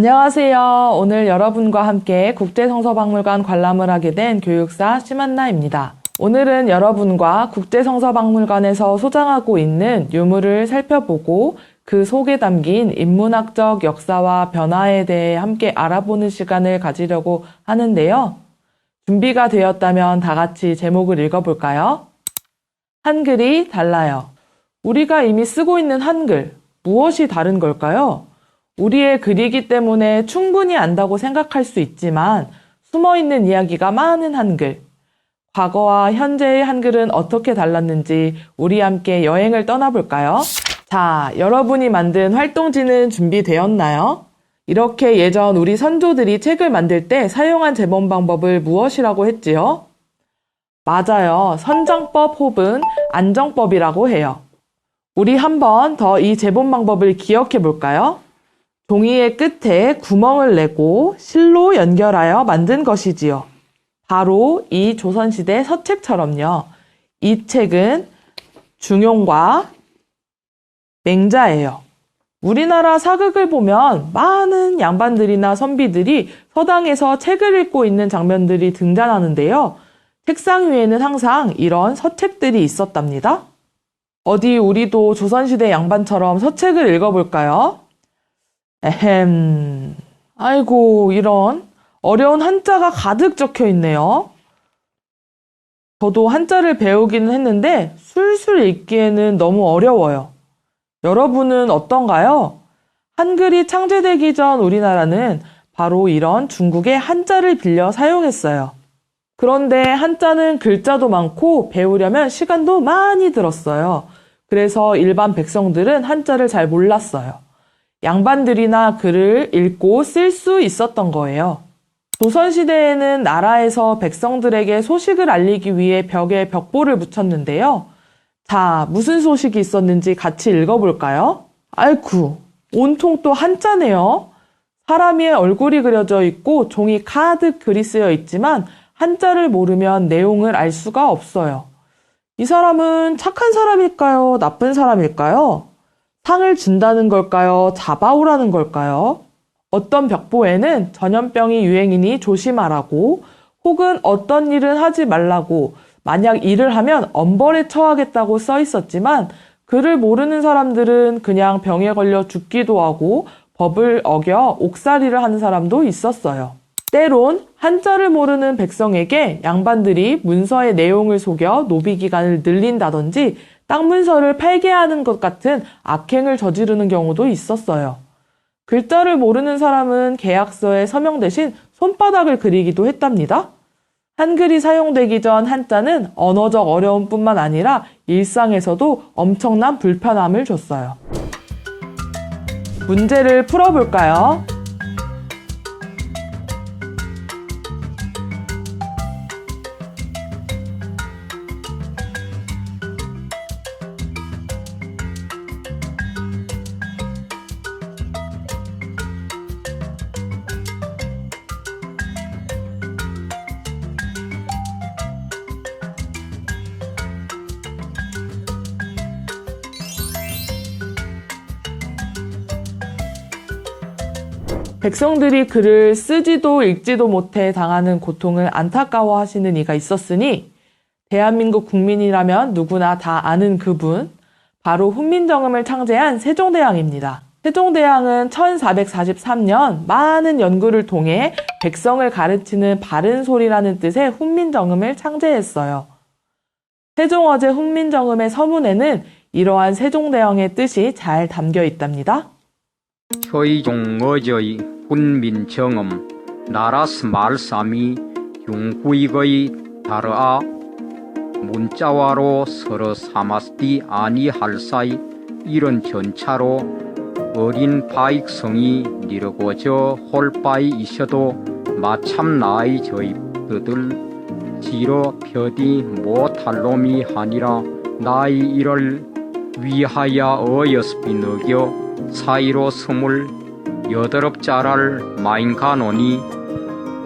안녕하세요. 오늘 여러분과 함께 국제성서박물관 관람을 하게 된 교육사 심한나입니다. 오늘은 여러분과 국제성서박물관에서 소장하고 있는 유물을 살펴보고 그 속에 담긴 인문학적 역사와 변화에 대해 함께 알아보는 시간을 가지려고 하는데요. 준비가 되었다면 다 같이 제목을 읽어볼까요? 한글이 달라요. 우리가 이미 쓰고 있는 한글, 무엇이 다른 걸까요? 우리의 글이기 때문에 충분히 안다고 생각할 수 있지만 숨어있는 이야기가 많은 한글. 과거와 현재의 한글은 어떻게 달랐는지 우리 함께 여행을 떠나볼까요? 자, 여러분이 만든 활동지는 준비되었나요? 이렇게 예전 우리 선조들이 책을 만들 때 사용한 제본 방법을 무엇이라고 했지요? 맞아요. 선정법 혹은 안정법이라고 해요. 우리 한번 더 이 제본 방법을 기억해 볼까요? 종이의 끝에 구멍을 내고 실로 연결하여 만든 것이지요. 바로 이 조선시대 서책처럼요. 이 책은 중용과 맹자예요. 우리나라 사극을 보면 많은 양반들이나 선비들이 서당에서 책을 읽고 있는 장면들이 등장하는데요. 책상 위에는 항상 이런 서책들이 있었답니다. 어디 우리도 조선시대 양반처럼 서책을 읽어볼까요? 아이고, 이런 어려운 한자가 가득 적혀 있네요. 저도 한자를 배우기는 했는데 술술 읽기에는 너무 어려워요. 여러분은 어떤가요? 한글이 창제되기 전 우리나라는 바로 이런 중국의 한자를 빌려 사용했어요. 그런데 한자는 글자도 많고 배우려면 시간도 많이 들었어요. 그래서 일반 백성들은 한자를 잘 몰랐어요. 양반들이나 글을 읽고 쓸 수 있었던 거예요. 조선시대에는 나라에서 백성들에게 소식을 알리기 위해 벽에 벽보를 붙였는데요. 자, 무슨 소식이 있었는지 같이 읽어볼까요? 아이쿠, 온통 또 한자네요. 사람의 얼굴이 그려져 있고 종이 가득 글이 쓰여 있지만 한자를 모르면 내용을 알 수가 없어요. 이 사람은 착한 사람일까요? 나쁜 사람일까요? 상을 준다는 걸까요? 잡아오라는 걸까요? 어떤 벽보에는 전염병이 유행이니 조심하라고, 혹은 어떤 일은 하지 말라고, 만약 일을 하면 엄벌에 처하겠다고 써 있었지만 글을 모르는 사람들은 그냥 병에 걸려 죽기도 하고 법을 어겨 옥살이를 하는 사람도 있었어요. 때론 한자를 모르는 백성에게 양반들이 문서의 내용을 속여 노비 기간을 늘린다든지 땅 문서를 팔게 하는 것 같은 악행을 저지르는 경우도 있었어요. 글자를 모르는 사람은 계약서에 서명 대신 손바닥을 그리기도 했답니다. 한글이 사용되기 전 한자는 언어적 어려움뿐만 아니라 일상에서도 엄청난 불편함을 줬어요. 문제를 풀어볼까요? 백성들이 글을 쓰지도 읽지도 못해 당하는 고통을 안타까워하시는 이가 있었으니 대한민국 국민이라면 누구나 다 아는 그분, 바로 훈민정음을 창제한 세종대왕입니다. 세종대왕은 1443년 많은 연구를 통해 백성을 가르치는 바른 소리라는 뜻의 훈민정음을 창제했어요. 세종어제 훈민정음의 서문에는 이러한 세종대왕의 뜻이 잘 담겨 있답니다. 효이종어제의 훈민정음 나라스 말삼이 용구익의 다르아 문자와로 서로 사마스디 아니할사이 이런 전차로 어린 바익성이 니르고저 홀바이 있어도 마참 나이 저희 그들 지로 펴디 못할놈이 하니라 나이 이를 위하여 어여스비 너겨 사이로 28자랄 마인가노니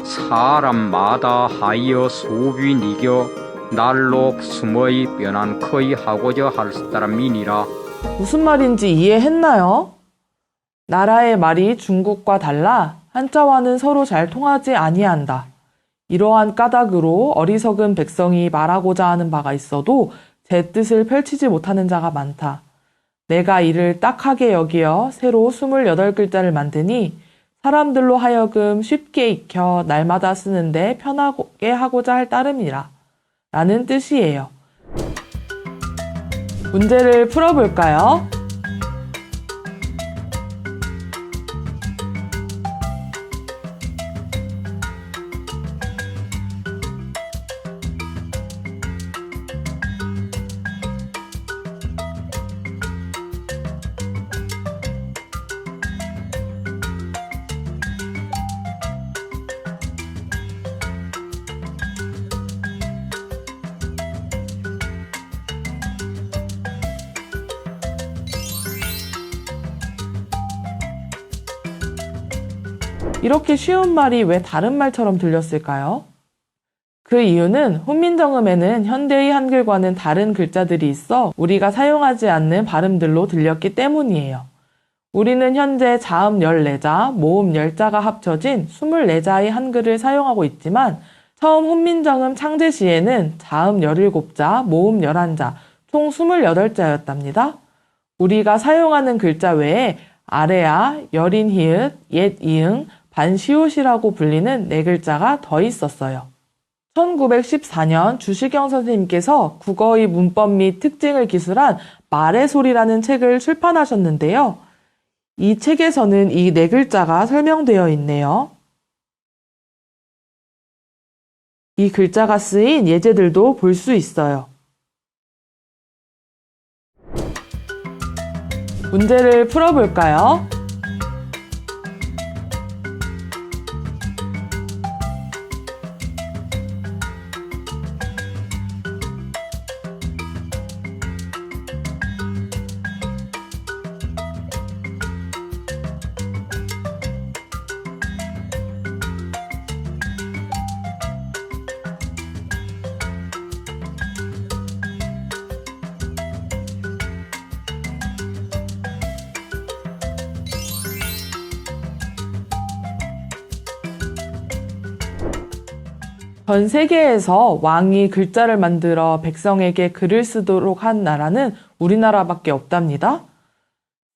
사람마다 하여 소비 니겨 날로 숨의 변한 커이 하고자 할 사람이니라. 무슨 말인지 이해했나요? 나라의 말이 중국과 달라 한자와는 서로 잘 통하지 아니한다. 이러한 까닭으로 어리석은 백성이 말하고자 하는 바가 있어도 제 뜻을 펼치지 못하는 자가 많다. 내가 이를 딱하게 여기어 새로 28글자를 만드니 사람들로 하여금 쉽게 익혀 날마다 쓰는데 편하게 하고자 할 따름이라. 라는 뜻이에요. 문제를 풀어볼까요? 이렇게 쉬운 말이 왜 다른 말처럼 들렸을까요? 그 이유는 훈민정음에는 현대의 한글과는 다른 글자들이 있어 우리가 사용하지 않는 발음들로 들렸기 때문이에요. 우리는 현재 자음 14자, 모음 10자가 합쳐진 24자의 한글을 사용하고 있지만 처음 훈민정음 창제 시에는 자음 17자, 모음 11자, 총 28자였답니다. 우리가 사용하는 글자 외에 아래아, 여린 히읗, 옛 이응, 반시옷이라고 불리는 4글자가 더 있었어요. 1914년 주시경 선생님께서 국어의 문법 및 특징을 기술한 말의 소리라는 책을 출판하셨는데요. 이 책에서는 이 4글자가 설명되어 있네요. 이 글자가 쓰인 예제들도 볼 수 있어요. 문제를 풀어볼까요? 전 세계에서 왕이 글자를 만들어 백성에게 글을 쓰도록 한 나라는 우리나라밖에 없답니다.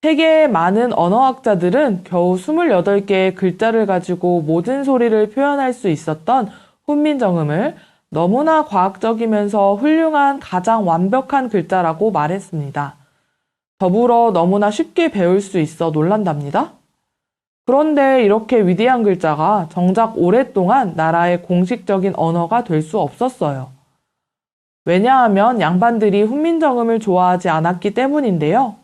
세계의 많은 언어학자들은 겨우 28개의 글자를 가지고 모든 소리를 표현할 수 있었던 훈민정음을 너무나 과학적이면서 훌륭한 가장 완벽한 글자라고 말했습니다. 더불어 너무나 쉽게 배울 수 있어 놀란답니다. 그런데 이렇게 위대한 글자가 정작 오랫동안 나라의 공식적인 언어가 될 수 없었어요. 왜냐하면 양반들이 훈민정음을 좋아하지 않았기 때문인데요.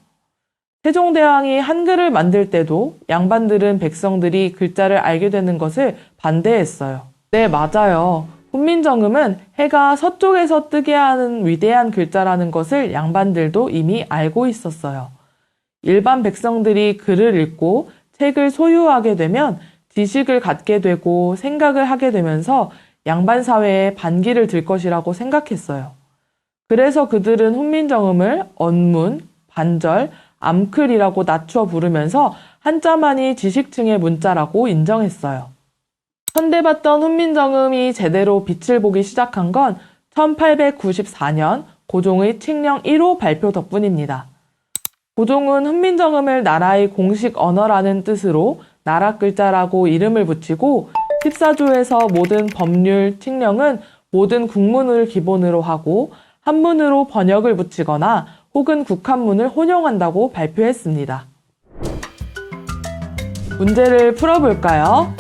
세종대왕이 한글을 만들 때도 양반들은 백성들이 글자를 알게 되는 것을 반대했어요. 네, 맞아요. 훈민정음은 해가 서쪽에서 뜨게 하는 위대한 글자라는 것을 양반들도 이미 알고 있었어요. 일반 백성들이 글을 읽고 책을 소유하게 되면 지식을 갖게 되고 생각을 하게 되면서 양반 사회에 반기를 들 것이라고 생각했어요. 그래서 그들은 훈민정음을 언문, 반절, 암클이라고 낮춰 부르면서 한자만이 지식층의 문자라고 인정했어요. 현대봤던 훈민정음이 제대로 빛을 보기 시작한 건 1894년 고종의 칙령 1호 발표 덕분입니다. 고종은 훈민정음을 나라의 공식 언어라는 뜻으로 나라글자라고 이름을 붙이고 14조에서 모든 법률, 칙령은 모든 국문을 기본으로 하고 한문으로 번역을 붙이거나 혹은 국한문을 혼용한다고 발표했습니다. 문제를 풀어볼까요?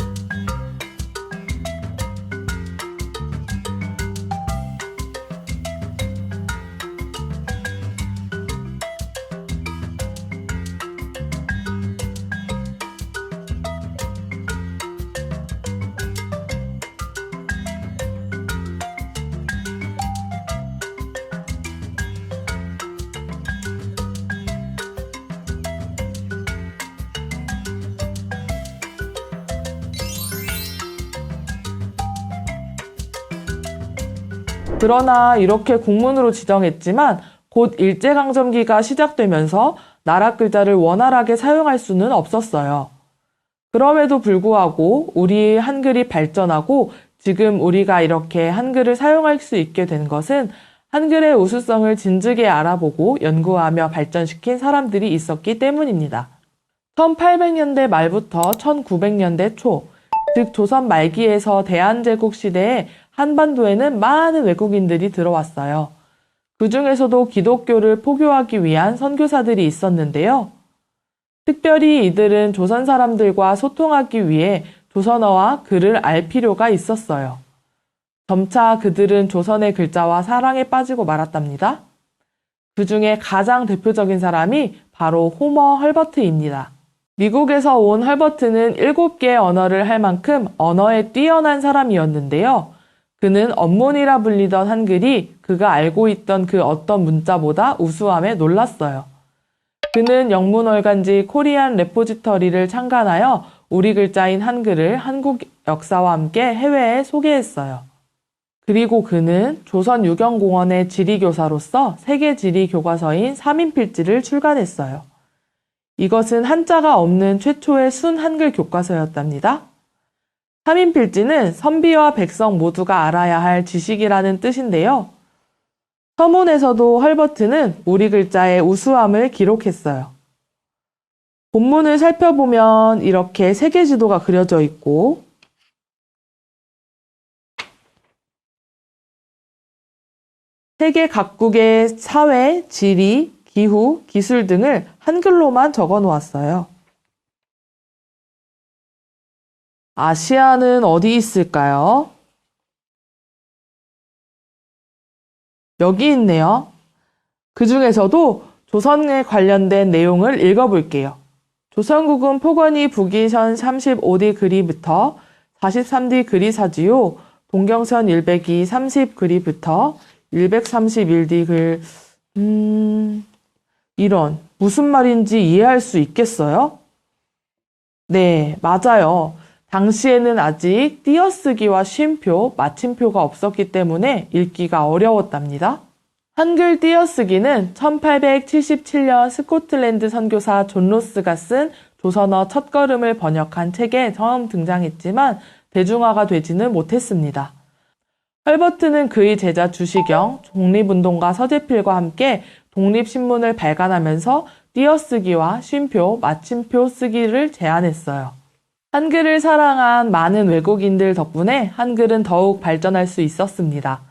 그러나 이렇게 국문으로 지정했지만 곧 일제강점기가 시작되면서 나라 글자를 원활하게 사용할 수는 없었어요. 그럼에도 불구하고 우리 한글이 발전하고 지금 우리가 이렇게 한글을 사용할 수 있게 된 것은 한글의 우수성을 진즉에 알아보고 연구하며 발전시킨 사람들이 있었기 때문입니다. 1800년대 말부터 1900년대 초, 즉 조선 말기에서 대한제국 시대에 한반도에는 많은 외국인들이 들어왔어요. 그 중에서도 기독교를 포교하기 위한 선교사들이 있었는데요. 특별히 이들은 조선 사람들과 소통하기 위해 조선어와 글을 알 필요가 있었어요. 점차 그들은 조선의 글자와 사랑에 빠지고 말았답니다. 그 중에 가장 대표적인 사람이 바로 호머 헐버트입니다. 미국에서 온 헐버트는 7개의 언어를 할 만큼 언어에 뛰어난 사람이었는데요. 그는 언문이라 불리던 한글이 그가 알고 있던 그 어떤 문자보다 우수함에 놀랐어요. 그는 영문월간지 코리안 레포지터리를 창간하여 우리 글자인 한글을 한국 역사와 함께 해외에 소개했어요. 그리고 그는 조선 유경공원의 지리교사로서 세계 지리 교과서인 삼인필지를 출간했어요. 이것은 한자가 없는 최초의 순 한글 교과서였답니다. 삼인필지는 선비와 백성 모두가 알아야 할 지식이라는 뜻인데요. 서문에서도 헐버트는 우리 글자의 우수함을 기록했어요. 본문을 살펴보면 이렇게 세계 지도가 그려져 있고 세계 각국의 사회, 지리, 기후, 기술 등을 한글로만 적어 놓았어요. 아시아는 어디 있을까요? 여기 있네요. 그 중에서도 조선에 관련된 내용을 읽어볼게요. 조선국은 포건이 북위선 35리 그리부터 43리 그리사지요. 동경선 102 30 그리부터 131리 글... 이런 무슨 말인지 이해할 수 있겠어요? 네, 맞아요. 당시에는 아직 띄어쓰기와 쉼표, 마침표가 없었기 때문에 읽기가 어려웠답니다. 한글 띄어쓰기는 1877년 스코틀랜드 선교사 존 로스가 쓴 조선어 첫걸음을 번역한 책에 처음 등장했지만 대중화가 되지는 못했습니다. 헐버트는 그의 제자 주시경, 독립운동가 서재필과 함께 독립신문을 발간하면서 띄어쓰기와 쉼표, 마침표 쓰기를 제안했어요. 한글을 사랑한 많은 외국인들 덕분에 한글은 더욱 발전할 수 있었습니다.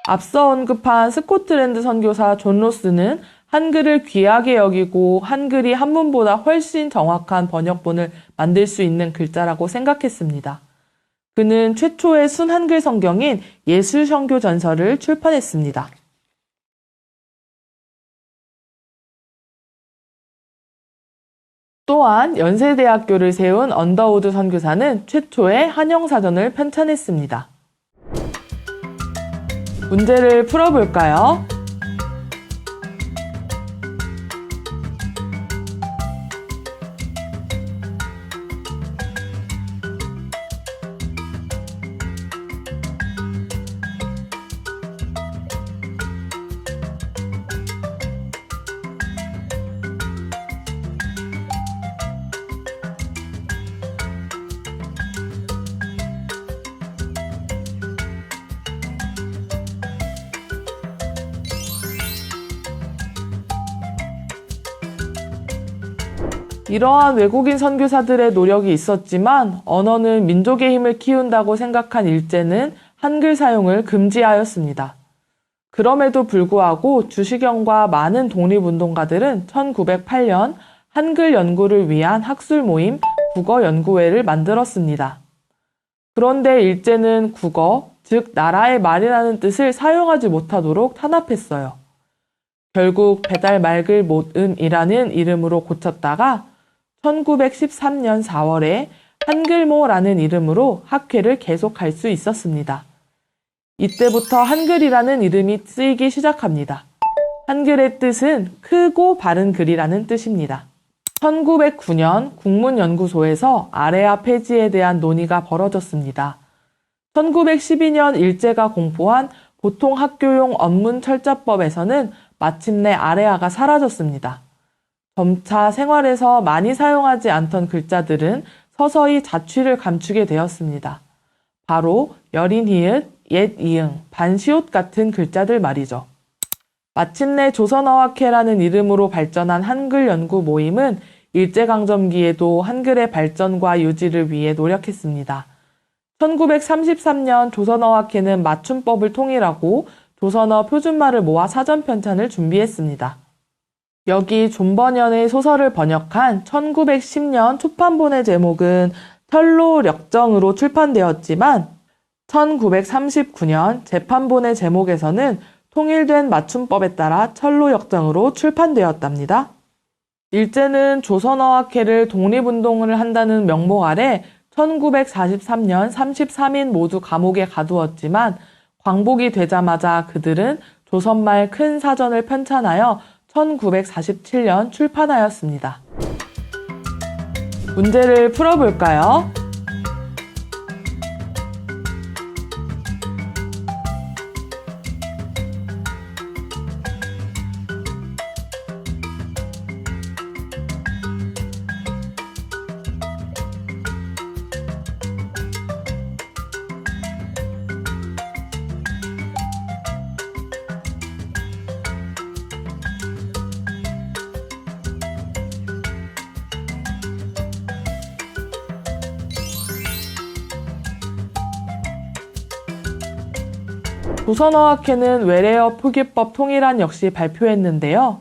앞서 언급한 스코틀랜드 선교사 존 로스는 한글을 귀하게 여기고 한글이 한문보다 훨씬 정확한 번역본을 만들 수 있는 글자라고 생각했습니다. 그는 최초의 순한글 성경인 예수선교전서를 출판했습니다. 또한 연세대학교를 세운 언더우드 선교사는 최초의 한영사전을 편찬했습니다. 문제를 풀어볼까요? 이러한 외국인 선교사들의 노력이 있었지만 언어는 민족의 힘을 키운다고 생각한 일제는 한글 사용을 금지하였습니다. 그럼에도 불구하고 주시경과 많은 독립운동가들은 1908년 한글 연구를 위한 학술 모임 국어연구회를 만들었습니다. 그런데 일제는 국어, 즉 나라의 말이라는 뜻을 사용하지 못하도록 탄압했어요. 결국 배달 말글 못음이라는 이름으로 고쳤다가 1913년 4월에 한글모라는 이름으로 학회를 계속할 수 있었습니다. 이때부터 한글이라는 이름이 쓰이기 시작합니다. 한글의 뜻은 크고 바른 글이라는 뜻입니다. 1909년 국문연구소에서 아래아 폐지에 대한 논의가 벌어졌습니다. 1912년 일제가 공포한 보통 학교용 언문철자법에서는 마침내 아래아가 사라졌습니다. 점차 생활에서 많이 사용하지 않던 글자들은 서서히 자취를 감추게 되었습니다. 바로 여린 히읗, 옛 이응, 반시옷 같은 글자들 말이죠. 마침내 조선어학회라는 이름으로 발전한 한글 연구 모임은 일제강점기에도 한글의 발전과 유지를 위해 노력했습니다. 1933년 조선어학회는 맞춤법을 통일하고 조선어 표준말을 모아 사전 편찬을 준비했습니다. 여기 존버년의 소설을 번역한 1910년 초판본의 제목은 털로력정으로 출판되었지만 1939년 재판본의 제목에서는 통일된 맞춤법에 따라 철로역정으로 출판되었답니다. 일제는 조선어학회를 독립운동을 한다는 명목 아래 1943년 33인 모두 감옥에 가두었지만 광복이 되자마자 그들은 조선말 큰 사전을 편찬하여 1947년 출판하였습니다. 문제를 풀어볼까요? 조선어학회는 외래어 표기법 통일안 역시 발표했는데요.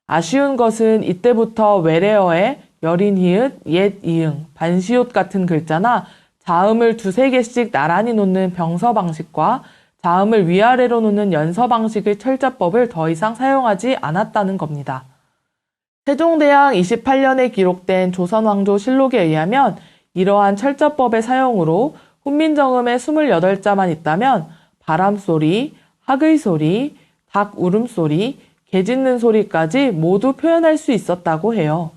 아쉬운 것은 이때부터 외래어에 여린 히읗, 옛 이응, 반시옷 같은 글자나 자음을 두세 개씩 나란히 놓는 병서 방식과 자음을 위아래로 놓는 연서 방식의 철자법을 더 이상 사용하지 않았다는 겁니다. 세종대왕 28년에 기록된 조선왕조실록에 의하면 이러한 철자법의 사용으로 훈민정음에 28자만 있다면 바람소리, 학의소리, 닭 울음소리, 개 짖는 소리까지 모두 표현할 수 있었다고 해요.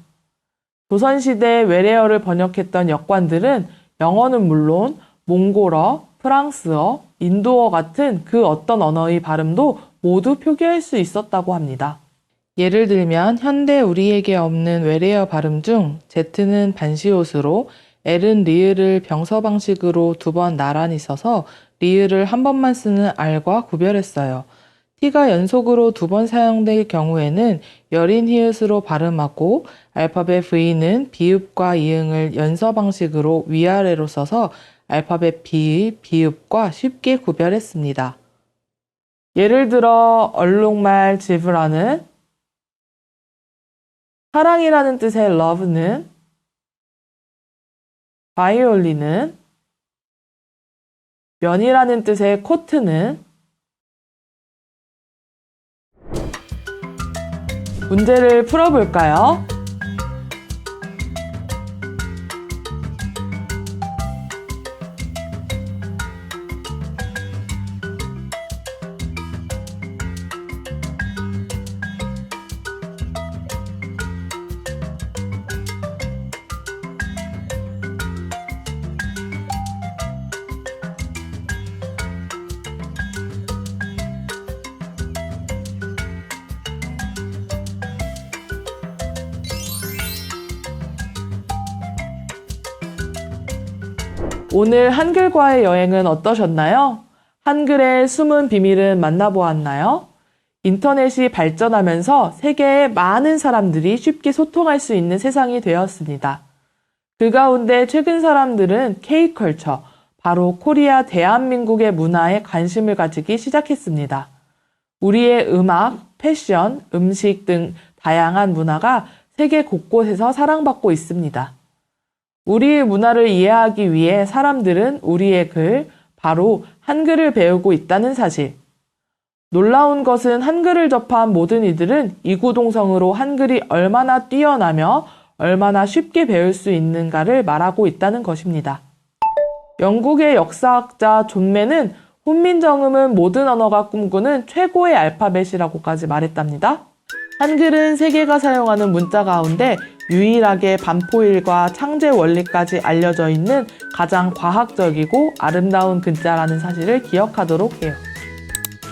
조선시대 외래어를 번역했던 역관들은 영어는 물론 몽골어, 프랑스어, 인도어 같은 그 어떤 언어의 발음도 모두 표기할 수 있었다고 합니다. 예를 들면 현대 우리에게 없는 외래어 발음 중 Z는 반시옷으로 L은 리을을 병서 방식으로 두 번 나란히 써서 리을을 한 번만 쓰는 R과 구별했어요. T가 연속으로 두 번 사용될 경우에는 여린 히읗으로 발음하고 알파벳 V는 비읍과 이응을 연서 방식으로 위아래로 써서 알파벳 B의 비읍과 쉽게 구별했습니다. 예를 들어 얼룩말 지브라는 사랑이라는 뜻의 love는 바이올린은 면이라는 뜻의 코트는 문제를 풀어볼까요? 오늘 한글과의 여행은 어떠셨나요? 한글의 숨은 비밀은 만나보았나요? 인터넷이 발전하면서 세계의 많은 사람들이 쉽게 소통할 수 있는 세상이 되었습니다. 그 가운데 최근 사람들은 K컬처, 바로 코리아 대한민국의 문화에 관심을 가지기 시작했습니다. 우리의 음악, 패션, 음식 등 다양한 문화가 세계 곳곳에서 사랑받고 있습니다. 우리의 문화를 이해하기 위해 사람들은 우리의 글, 바로 한글을 배우고 있다는 사실. 놀라운 것은 한글을 접한 모든 이들은 이구동성으로 한글이 얼마나 뛰어나며 얼마나 쉽게 배울 수 있는가를 말하고 있다는 것입니다. 영국의 역사학자 존 맨은 훈민정음은 모든 언어가 꿈꾸는 최고의 알파벳이라고까지 말했답니다. 한글은 세계가 사용하는 문자 가운데 유일하게 반포일과 창제 원리까지 알려져 있는 가장 과학적이고 아름다운 글자라는 사실을 기억하도록 해요.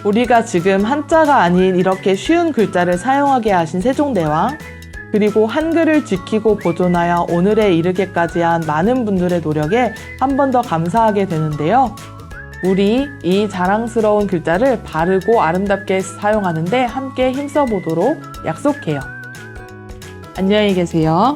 우리가 지금 한자가 아닌 이렇게 쉬운 글자를 사용하게 하신 세종대왕, 그리고 한글을 지키고 보존하여 오늘에 이르게까지 한 많은 분들의 노력에 한 번 더 감사하게 되는데요. 우리 이 자랑스러운 글자를 바르고 아름답게 사용하는데 함께 힘써보도록 약속해요. 안녕히 계세요.